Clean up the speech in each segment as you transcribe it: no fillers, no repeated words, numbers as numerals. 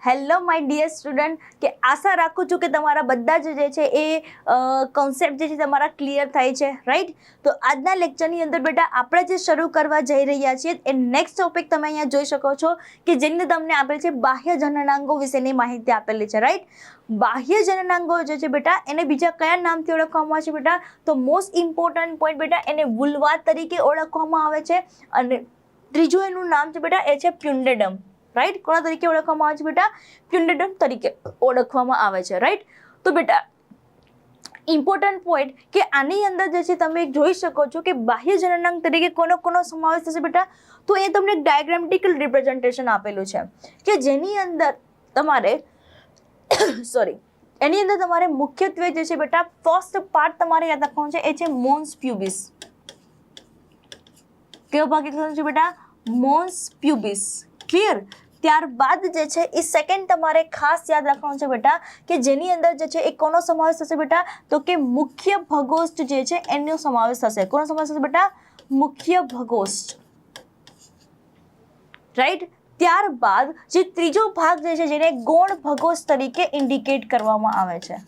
Hello my dear student, કે આશા રાખું છું કે તમારા બધા જ છે એ કોન્સેપ્ટ જે છે તમારા ક્લિયર થાય છે, રાઈટ. તો આજના લેક્ચરની અંદર બેટા આપણે જે શરૂ કરવા જઈ રહ્યા છીએ એ નેક્સ્ટ ટોપિક તમે અહીંયા જોઈ શકો છો કે જેને તમને આપેલ છે બાહ્ય જનનાંગો વિશેની માહિતી આપેલી છે, રાઈટ. બાહ્ય જનનાંગો જે છે બેટા એને બીજા કયા નામથી ઓળખવામાં આવે છે બેટા? તો મોસ્ટ ઇમ્પોર્ટન્ટ પોઈન્ટ બેટા એને વુલ્વા તરીકે ઓળખવામાં આવે છે અને ત્રીજું એનું નામ છે બેટા એ છે પ્યુન્ડેડમ, રાઈટ. કોના તરીકે ઓળખવામાં આવે છે બેટા? પ્યુન્ડેડમ તરીકે ઓળખવામાં આવે છે, રાઈટ. તો બેટા ઇમ્પોર્ટન્ટ પોઈન્ટ કે આની અંદર જે છે તમે જોઈ શકો છો કે બાહ્ય જનનાંગ તરીકે કોનો સમાવેશ થશે બેટા? તો એ તમને ડાયાગ્રામેટિકલ રિપ્રેઝન્ટેશન આપેલું છે કે જેની અંદર તમારે એની અંદર તમારે મુખ્યત્વે જે છે બેટા ફર્સ્ટ પાર્ટ તમારે યાદ રાખવાનું છે એ છે મોન્સ પ્યુબિસ. કયો ભાગ છે બેટા? મોન્સ પ્યુબિસ. ક્લિયર? ત્યારબાદ જે છે એ સેકન્ડ તમારે ખાસ યાદ રાખવાનું છે બેટા કે જેની અંદર જે છે એ કોનો સમાવેશ થશે બેટા? તો કે મુખ્ય ભગોષ્ઠ જે છે એનો સમાવેશ થશે. કોનો સમાવેશ થશે બેટા? મુખ્ય ભગોષ્ઠ, રાઈટ. ત્યારબાદ જે ત્રીજો ભાગ જે છે જેને ગૌણ ભગોષ્ઠ તરીકે ઇન્ડિકેટ કરવામાં આવે છે,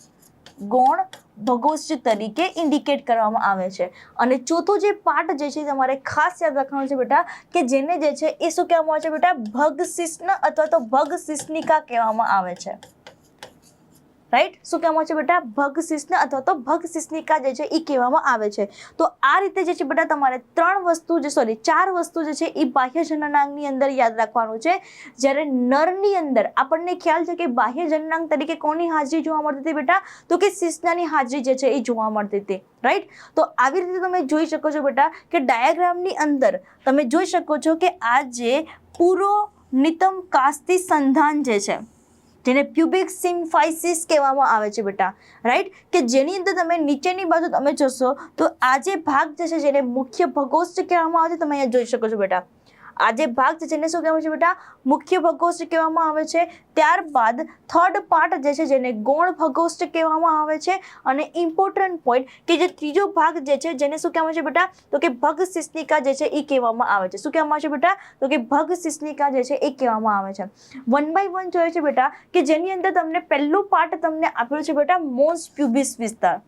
ગૌણ ભગોષ્ઠ તરીકે ઇન્ડિકેટ કરવામાં આવે છે. અને ચોથો જે પાર્ટ જે છે તમારે ખાસ યાદ રાખવાનું છે બેટા કે જેને જે છે એ શું કહેવામાં આવે છે બેટા? ભગશિશ્ન અથવા તો ભગશિશ્નિકા કહેવામાં આવે છે, રાઈટ. શું કહેવામાં આવે છે બેટા? ભગશિશ્ન અથવા તો ભગશિશ્નિકા જે છે એ કહેવામાં આવે છે. તો આ રીતે જે છે બેટા તમારે ચાર વસ્તુ જે છે એ બાહ્ય જનનાંગની અંદર યાદ રાખવાનું છે. જ્યારે નરની અંદર આપણને ખ્યાલ છે કે બાહ્ય જનનાંગ તરીકે કોની હાજરી જોવા મળતી હતી બેટા? તો કે શિશ્નની હાજરી જે છે એ જોવા મળતી હતી, રાઈટ. તો આવી રીતે તમે જોઈ શકો છો બેટા કે ડાયાગ્રામની અંદર તમે જોઈ શકો છો કે આ જે પુરોનિતમ કાસ્તી સંધાન જે છે જેને પ્યુબિક સિમ્ફાઇસિસ કહેવામાં આવે છે બેટા, રાઈટ. કે જેની અંદર તમે નીચેની બાજુ તમે જોશો તો આ જે ભાગ જે છે જેને મુખ્ય ભગોષ્ઠ કહેવામાં આવે છે તમે અહીંયા જોઈ શકો છો બેટા. આ જે ભાગ છે જેને શું કહેવામાં છે બેટા? મુખ્ય ભગોષ્ઠ કહેવામાં આવે છે. ત્યારબાદ થર્ડ પાર્ટ જે છે જેને ગૌણ ભગોષ્ઠ કહેવામાં આવે છે. અને ઇમ્પોર્ટન્ટ પોઈન્ટ કે જે ત્રીજો ભાગ જે છે જેને શું કહેવામાં છે બેટા? તો કે ભગશિશ્નિકા જે છે એ કહેવામાં આવે છે. શું કહેવામાં આવે છે બેટા? તો કે ભગશિશ્નિકા જે છે એ કહેવામાં આવે છે. વન બાય વન જોઈએ છે બેટા કે જેની અંદર તમને પહેલું પાર્ટ તમને આપેલું છે બેટા મોન્સ પ્યુબિસ વિસ્તાર.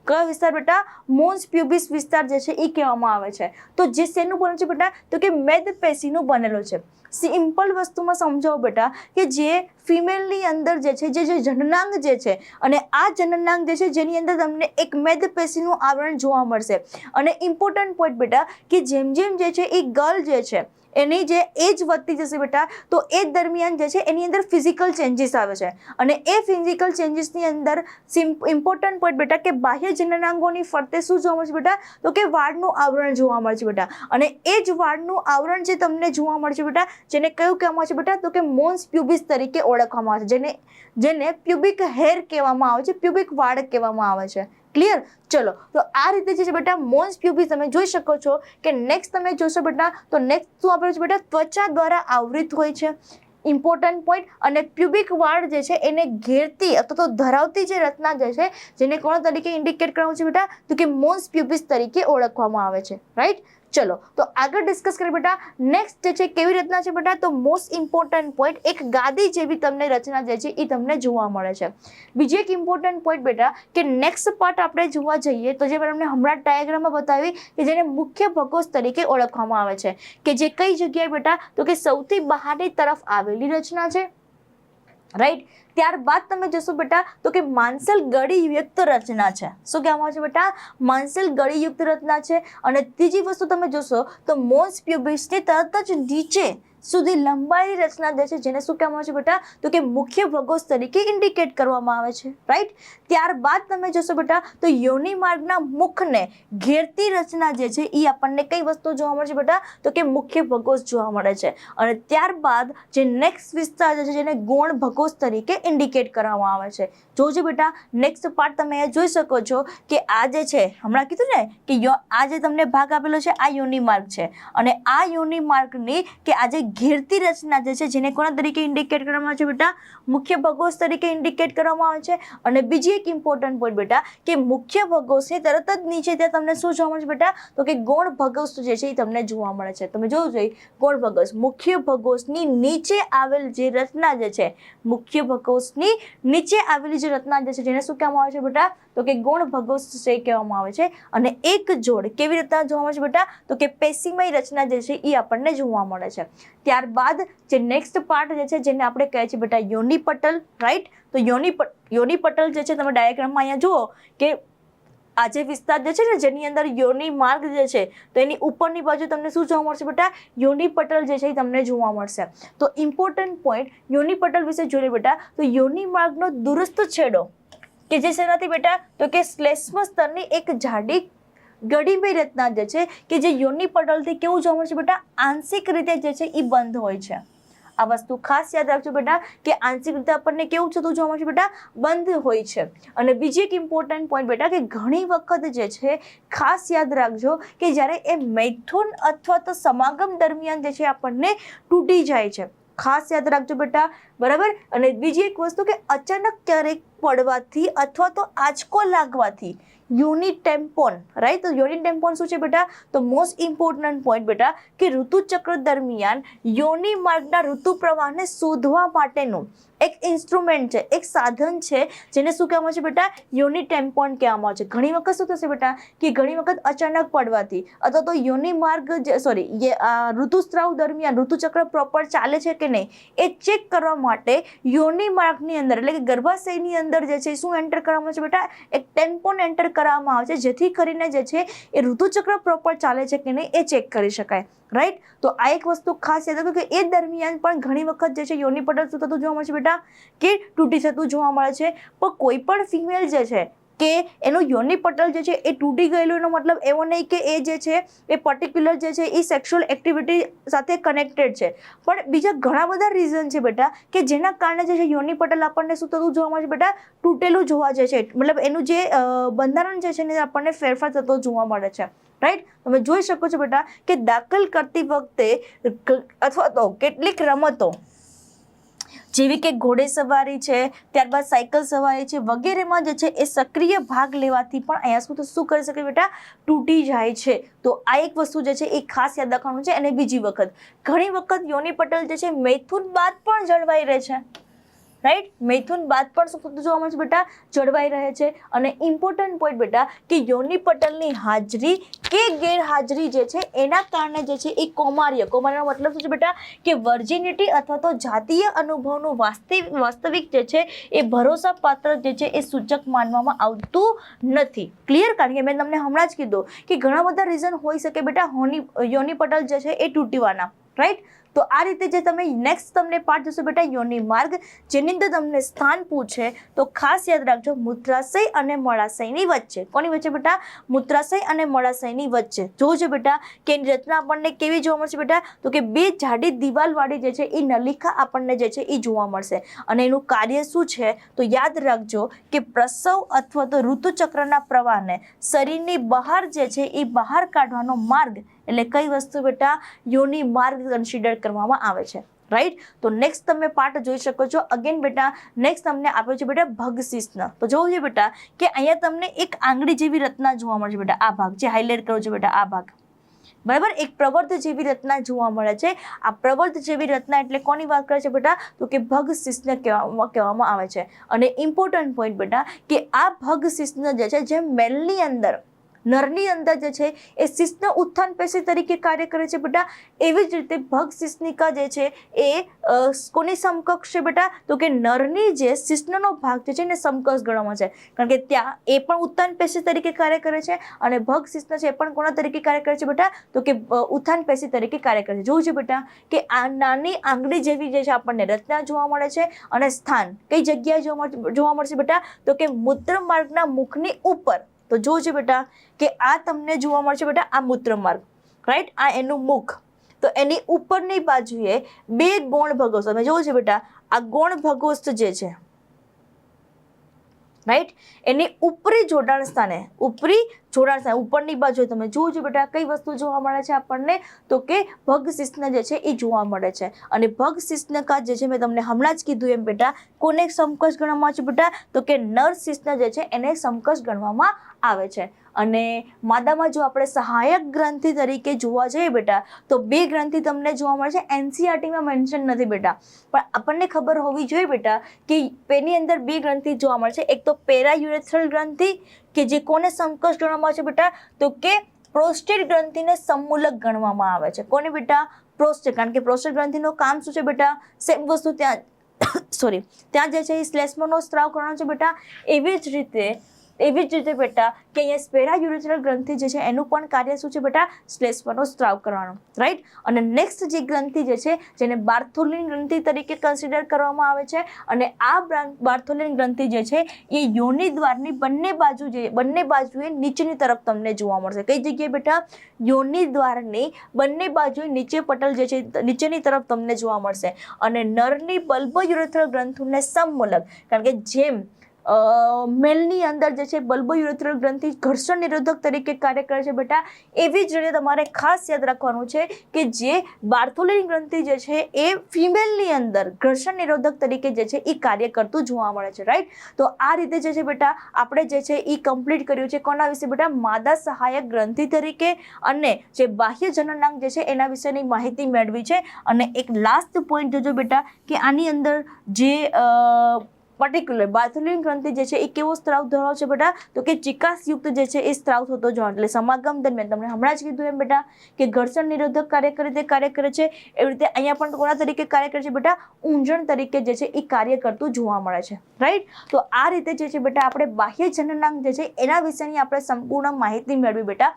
કયો વિસ્તાર બેટા? મોન્સ પ્યુબિસ વિસ્તાર જે છે એ કહેવામાં આવે છે. તો જે શેનું બનેલું છે બેટા? તો કે મેદપેશીનું બનેલું છે. સિમ્પલ વસ્તુમાં સમજાવો બેટા કે જે ફિમેલની અંદર જે છે જે જનનાંગ જે છે અને આ જનનાંગ જે છે જેની અંદર તમને એક મેદપેશીનું આવરણ જોવા મળશે. અને ઇમ્પોર્ટન્ટ પોઈન્ટ બેટા કે જેમ જેમ જે છે એ ગર્લ જે છે એની જે એજ વધતી જશે બેટા તો એ દરમિયાન જે છે એની અંદર ફિઝિકલ ચેન્જીસ આવે છે. અને એ ફિઝિકલ ચેન્જીસની અંદર ઇમ્પોર્ટન્ટ પોઈન્ટ બેટા કે બાહ્ય જનનાંગોની ફરતે શું જોવા મળે છે બેટા? તો કે વાળનું આવરણ જોવા મળે છે બેટા. અને એ જ વાળનું આવરણ જે તમને જોવા મળે છે બેટા જેને કયું કહેવામાં આવે છે બેટા? તો કે મોન્સ પ્યુબિસ તરીકે ઓળખવામાં આવે છે, જેને પ્યુબિક હેર કહેવામાં આવે છે, પ્યુબિક વાળ કહેવામાં આવે છે. ક્લિયર? ચલો, તો આ રીતે જે છે બેટા મોન્સ પ્યુબિસ તમે જોઈ શકો છો. કે નેક્સ્ટ તમે જોશો બેટા તો નેક્સ્ટ શું આપેલું છે બેટા? ત્વચા દ્વારા આવૃત હોય છે. Important point. અને પ્યુબિક વાળ જે છે એને ઘેરતી અથવા તો ધરાવતી જે રચના જે છે જેને કોણ તરીકે ઇન્ડિકેટ કરવામાં છે બેટા? તો કે મોન્સ પ્યુબિસ તરીકે ઓળખવામાં આવે છે, રાઈટ. ચલો, તો આગળ ડિસ્કસ કરીએ બેટા. નેક્સ્ટ જે છે કેવી રચના છે બેટા? તો મોસ્ટ ઇમ્પોર્ટન્ટ પોઈન્ટ એક ગાદી જેવી તમને રચના જે છે એ તમને જોવા મળે છે. બીજી એક ઇમ્પોર્ટન્ટ પોઈન્ટ બેટા કે નેક્સ્ટ પાર્ટ આપણે જોવા જઈએ તો જે તમને હમણાં ડાયાગ્રામમાં બતાવી કે જેને મુખ્ય ભગોષ્ઠ તરીકે ઓળખવામાં આવે છે કે જે કઈ જગ્યાએ બેટા? તો કે સૌથી બહારની તરફ આવેલી રચના છે, રાઈટ. ત્યારબાદ તમે જોશો બેટા તો કે માંસલ ગળીયુક્ત રચના છે. શું કહેવામાં આવે છે બેટા? માંસલ ગળીયુક્ત રચના છે. અને ત્રીજી વસ્તુ તમે જોશો તો મોન્સ પ્યુબિસની તરત જ નીચે સુધી લંબાયેલી રચના જે છે જેને શું કહેવામાં આવે છે બેટા? તો કે મુખ્ય ભગોષ્ઠ તરીકે ઇન્ડિકેટ કરવામાં આવે છે, રાઈટ. ત્યારબાદ તમે જોશો બેટા તો યોનિ માર્ગના મુખને ઘેરતી રચના જે છે એ આપણને કઈ વસ્તુ જોવા મળે છે બેટા? તો કે મુખ્ય ભગોષ્ઠ જોવા મળે છે. અને ત્યારબાદ જે નેક્સ્ટ વિસ્તાર જે છે જેને ગૌણ ભગોષ્ઠ તરીકે ઇન્ડિકેટ કરવામાં આવે છે. જોજો બેટા નેક્સ્ટ પાર્ટ તમે અહીંયા જોઈ શકો છો કે આ જે છે હમણાં કીધું ને કે આ જે તમને ભાગ આપેલો છે આ યોની માર્ગ છે અને આ યોની માર્ગની કે આ જે ઘેરતી રચના જે છે જેને કોના તરીકે ઇન્ડિકેટ કરવામાં આવે છે બેટા મુખ્ય ભગોસ તરીકે ઇન્ડિકેટ કરવામાં આવે છે. અને બીજી એક ઇમ્પોર્ટન્ટ પોઈન્ટ બેટા કે મુખ્ય ભગોસની તરત જ નીચે ત્યાં તમને શું જોવા મળે છે બેટા તો કે ગૌણ ભગોસ જે છે એ તમને જોવા મળે છે. તમે જોવું જોઈએ ગૌણ ભગોસ મુખ્ય ભગોસની નીચે આવેલ જે રચના જે છે મુખ્ય ભગોસની નીચે આવેલી જે રચના જે છે જેને શું કહેવામાં આવે છે બેટા તો કે ગૌણ ભગોસ છે કહેવામાં આવે છે. અને એક જોડ કેવી રીતના જોવા મળે છે બેટા તો કે પેશીમય રચના જે છે એ આપણને જોવા મળે છે. ત્યારબાદ જે નેક્સ્ટ પાર્ટ જે છે જેને આપણે કહે છે બેટા યોની પટલ, રાઈટ. તો યોની પટલ જે છે તમે ડાયાગ્રામમાં અહીંયા જુઓ કે આ જે વિસ્તાર જે છે ને જેની અંદર યોની માર્ગ જે છે તો એની ઉપરની બાજુ તમને શું જોવા મળશે બેટા યોની પટલ જે છે એ તમને જોવા મળશે. તો ઇમ્પોર્ટન્ટ પોઈન્ટ યોની પટલ વિશે જોઈએ બેટા તો યોની માર્ગનો દૂરસ્થ છેડો કે જે શેનાથી બેટા તો કે શ્લેષ્મ સ્તરની એક જાડી ગડીમય રચના જે છે કે જે યોની પટલથી કેવું જોવા મળશે બેટા આંશિક રીતે જે છે એ બંધ હોય છે. આ વસ્તુ ખાસ યાદ રાખજો બેટા કે આંશિક રીતે આપણને કેવું થતું જોવા મળશે બેટા બંધ હોય છે. અને બીજી એક ઇમ્પોર્ટન્ટ પોઈન્ટ બેટા કે ઘણી વખત જે છે ખાસ યાદ રાખજો કે જ્યારે એ મૈથુન અથવા તો સમાગમ દરમિયાન જે છે આપણને તૂટી જાય છે. ખાસ યાદ રાખજો બેટા બરાબર. અને બીજી એક વસ્તુ કે અચાનક ક્યારેક પડવાથી અથવા તો આંચકો લાગવાથી યોની ટેમ્પોન, રાઈટ. તો યોની ટેમ્પોન શું છે બેટા તો મોસ્ટ ઇમ્પોર્ટન્ટ પોઈન્ટ બેટા કે ઋતુચક્ર દરમિયાન યોની માર્ગના ઋતુ પ્રવાહને શોધવા માટેનું એક ઇન્સ્ટ્રુમેન્ટ છે, એક સાધન છે જેને શું કહેવામાં આવે છે બેટા યોની ટેમ્પોન કહેવામાં આવે છે. ઘણી વખત શું થશે બેટા કે ઘણી વખત અચાનક પડવાથી અથવા તો યોની માર્ગ ઋતુસ્રાવ દરમિયાન ઋતુચક્ર પ્રોપર ચાલે છે કે નહીં એ ચેક કરવા માટે યોની માર્ગની અંદર એટલે કે ગર્ભાશયની અંદર જે છે શું એન્ટર કરવામાં આવે છે બેટા એક ટેમ્પોન એન્ટર કરવામાં આવે છે જેથી કરીને જે છે એ ઋતુચક્ર પ્રોપર ચાલે છે કે નહીં એ ચેક કરી શકાય, રાઈટ. તો આ એક વસ્તુ ખાસ યાદ રાખો કે એ દરમિયાન પણ ઘણી વખત જે છે યોની પટલ શું થતું જોવા મળે છે બેટા કે તૂટી જતું જોવા મળે છે. પણ કોઈ પણ ફિમેલ જે છે કે એનું યોની પટલ જે છે એ તૂટી ગયેલું એનો મતલબ એવો નહીં કે એ જે છે એ પર્ટિક્યુલર જે છે એ સેક્સ્યુઅલ એક્ટિવિટી સાથે કનેક્ટેડ છે. પણ બીજા ઘણા બધા રીઝન છે બેટા કે જેના કારણે જે છે યોની પટલ આપણને શું થતું જોવા મળે છે બેટા તૂટેલું જોવા જે છે મતલબ એનું જે બંધારણ જે છે ને આપણને ફેરફાર થતો જોવા મળે છે, રાઈટ. તમે જોઈ શકો છો બેટા કે દાખલ કરતી વખતે અથવા તો કેટલીક રમતો જેવી કે ઘોડે સવારી છે, ત્યારબાદ સાયકલ સવારી છે વગેરેમાં જે છે એ સક્રિય ભાગ લેવાથી પણ અહીંયા શું કરી શકે બેટા તૂટી જાય છે. તો આ એક વસ્તુ જે છે એ ખાસ યાદ રાખવાનું છે. અને બીજી વખત ઘણી વખત યોની પટલ જે છે મૈથુન બાદ પણ જળવાઈ રહે છે, રાઈટ. મૈથુન બાદ પણ શું થતું જોવા મળે છે બેટા જળવાઈ રહે છે. અને ઇમ્પોર્ટન્ટ પોઈન્ટ બેટા કે યોની પટલની હાજરી કે ગેરહાજરી જે છે એના કારણે જે છે એ કૌમાર્યનો મતલબ શું છે બેટા કે વર્જિનિટી અથવા તો જાતીય અનુભવનું વાસ્તવિક જે છે એ ભરોસાપાત્ર જે છે એ સૂચક માનવામાં આવતું નથી. ક્લિયર. કારણ કે મેં તમને હમણાં જ કીધું કે ઘણા બધા રીઝન હોઈ શકે બેટા યોની પટલ જે છે એ તૂટવાના, રાઈટ. તો આ રીતે જે તમે નેક્સ્ટ તમને પાઠ જોશો બેટા યોની માર્ગ જેની અંદર તમને સ્થાન પૂછે તો ખાસ યાદ રાખજો મૂત્રાશય અને મળાશયની વચ્ચે. કોની વચ્ચે બેટા મૂત્રાશય અને મળાશયની વચ્ચે. જોજો બેટા કે એની રચના આપણને કેવી જોવા મળશે બેટા તો કે બે જાડી દિવાલવાળી જે છે એ નલિકા આપણને જે છે એ જોવા મળશે. અને એનું કાર્ય શું છે તો યાદ રાખજો કે પ્રસવ અથવા તો ઋતુચક્રના પ્રવાહને શરીરની બહાર જે છે એ બહાર કાઢવાનો માર્ગ એટલે કઈ વસ્તુ બેટા યોની માર્ગ કન્સિડર કરવામાં આવે છે, રાઈટ. તો નેક્સ્ટ તમે પાર્ટ જોઈ શકો છો. અગેન બેટા નેક્સ્ટ તમને આપ્યો છે બેટા ભગશિશ્ન. તો જોવું છે બેટા કે અહીંયા તમને એક આંગળી જેવી રચના જોવા મળે છે બેટા આ ભાગ જે હાઇલાઇટ કર્યો છે બેટા આ ભાગ બરાબર એક પ્રવર્ત જેવી રચના જોવા મળે છે. આ પ્રવર્ત જેવી રચના એટલે કોની વાત કરે છે બેટા તો કે ભગશિશ્ન કહેવામાં આવે છે. અને ઇમ્પોર્ટન્ટ પોઈન્ટ બેટા કે આ ભગશિશ્ન જે છે જે મેલની અંદર નરની અંદર જે છે એ શિશ્ન ઉત્થાન પેશી તરીકે કાર્ય કરે છે બેટા. એવી જ રીતે ભગશિશ્નિકા જે છે એ કોની સમકક્ષ છે બેટા તો કે નરની જે શિશ્નનો ભાગ જે છે એને સમકક્ષ ગણવામાં છે. કારણ કે ત્યાં એ પણ ઉત્થાન પેશી તરીકે કાર્ય કરે છે અને ભગશિશ્ન છે એ પણ કોના તરીકે કાર્ય કરે છે બેટા તો કે ઉત્થાન પેશી તરીકે કાર્ય કરે છે. જોવું છે બેટા કે આ નાની આંગળી જેવી જે છે આપણને રચના જોવા મળે છે અને સ્થાન કઈ જગ્યાએ જોવા મળશે બેટા તો કે મૂત્ર માર્ગના મુખની ઉપર. તો જોજો બેટા કે આ તમને જોવા મળશે બેટા આ મૂત્ર માર્ગ, રાઈટ. આ એનું મુખ. તો એની ઉપરની બાજુએ બે ગૌણ ભગોસ્થ તમે જોવો છો બેટા આ ગૌણ ભગોસ્થ જે છે રાઈટ, એની ઉપરી જોડાણ સ્થાને ઉપરની બાજુ તમે જુઓ છો બેટા કઈ વસ્તુ જોવા મળે છે આપણને, તો કે ભગ શિશ્ન જે છે એ જોવા મળે છે. અને ભગ શિશ્નકા જે છે મેં તમને હમણાં જ કીધું એમ બેટા કોને સમકક્ષ ગણવામાં આવે છે બેટા, તો કે નર શિશ્ન જે છે એને સમકક્ષ ગણવામાં આવે છે. અને માદામાં જો આપણે સહાયક ગ્રંથિ તરીકે જોવા જઈએ બેટા તો 2 ગ્રંથિ તમને જોવા મળે છે. એનસીઈઆરટીમાં મેન્શન નથી બેટા, પણ આપણને ખબર હોવી જોઈએ બેટા કે પેની અંદર 2 ગ્રંથિ જોવા મળે છે. એક તો પેરાયુરેથ્રલ ગ્રંથિ કે જે કોને સમકક્ષ ગણવામાં આવે છે બેટા, તો કે પ્રોસ્ટેટ ગ્રંથિને સમમૂલક ગણવામાં આવે છે. કોને બેટા, પ્રોસ્ટેટ, કારણ કે પ્રોસ્ટેટ ગ્રંથિનું કામ શું છે બેટા, સેમ વસ્તુ ત્યાં ત્યાં જે છે એ શ્લેષ્મનો સ્ત્રાવ કરવાનો છે બેટા. એવી જ રીતે બેટા કે અહીંયા પેરાયુરેથ્રલ ગ્રંથિ જે છે એનું પણ કાર્ય શું છે બેટા, શ્લેષ્મનો સ્ત્રાવ કરવાનો, રાઈટ. અને નેક્સ્ટ જે ગ્રંથિ જે છે જેને બાર્થોલિન ગ્રંથિ તરીકે કન્સિડર કરવામાં આવે છે. અને આ બાર્થોલિન ગ્રંથિ જે છે એ યોનિ દ્વારની બંને બાજુએ નીચેની તરફ તમને જોવા મળશે. કઈ જગ્યાએ બેટા, યોનિ દ્વારની બંને બાજુએ નીચે પટલ જે છે નીચેની તરફ તમને જોવા મળશે. અને નરની બલ્બયુરેથ્રલ ગ્રંથિને સમમૂલક, કારણ કે જેમ મેલની અંદર જે છે બલ્બયુરેથ્રલ ગ્રંથિ ઘર્ષણ નિરોધક તરીકે કાર્ય કરે છે બેટા, એવી જ રીતે તમારે ખાસ યાદ રાખવાનું છે કે જે બાર્થોલિન ગ્રંથિ જે છે એ ફિમેલની અંદર ઘર્ષણ નિરોધક તરીકે જે છે એ કાર્ય કરતું જોવા મળે છે, રાઈટ. તો આ રીતે જે છે બેટા આપણે જે છે એ કમ્પ્લીટ કર્યું છે કોના વિશે બેટા, માદા સહાયક ગ્રંથિ તરીકે અને જે બાહ્ય જનનાંગ જે છે એના વિશેની માહિતી મેળવી છે. અને એક લાસ્ટ પોઈન્ટ જોજો બેટા કે આની અંદર જે પર્ટિક્યુલર બાર્થોલિન ગ્રંથિ જે છે એ કેવો સ્ત્રાવ ધરાવે છે બેટા, તો કે ચિકાસયુક્ત જે છે એ સ્ત્રાવ થતો જોવા, એટલે સમાગમ દરમિયાન તમને હમણાં જ કીધું એમ બેટા કે ઘર્ષણ નિરોધક કાર્ય કરે છે. એવી રીતે અહીંયા પણ કોના તરીકે કાર્ય કરે છે બેટા, ઊંજણ તરીકે જે છે એ કાર્ય કરતું જોવા મળે છે, રાઈટ. તો આ રીતે જે છે બેટા આપણે બાહ્ય જનનાંગ જે છે એના વિશેની આપણે સંપૂર્ણ માહિતી મેળવી બેટા.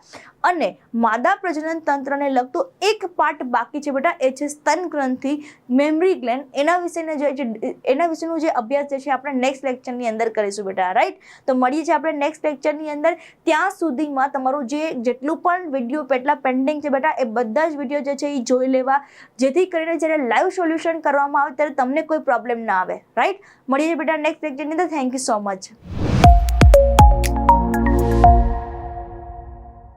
અને માદા પ્રજનન તંત્રને લગતું એક પાર્ટ બાકી છે બેટા, એ છે સ્તન ગ્રંથિ, મેમરી ગ્લેન્ડ. એના વિશેનો જે અભ્યાસ જે છે આપણે નેક્સ્ટ લેક્ચરની અંદર કરીશું બેટા, રાઈટ. તો મળીએ છીએ આપણે નેક્સ્ટ લેક્ચરની અંદર. ત્યાં સુધીમાં તમારું જેટલું પણ વિડીયો પેટલા પેન્ડિંગ છે બેટા એ બધા જ વિડીયો જે છે એ જોઈ લેવા, જેથી કરીને જ્યારે લાઈવ સોલ્યુશન કરવામાં આવે ત્યારે તમને કોઈ પ્રોબ્લેમ ના આવે, રાઈટ. મળીએ છીએ બેટા નેક્સ્ટ લેક્ચરની અંદર. Thank you so much.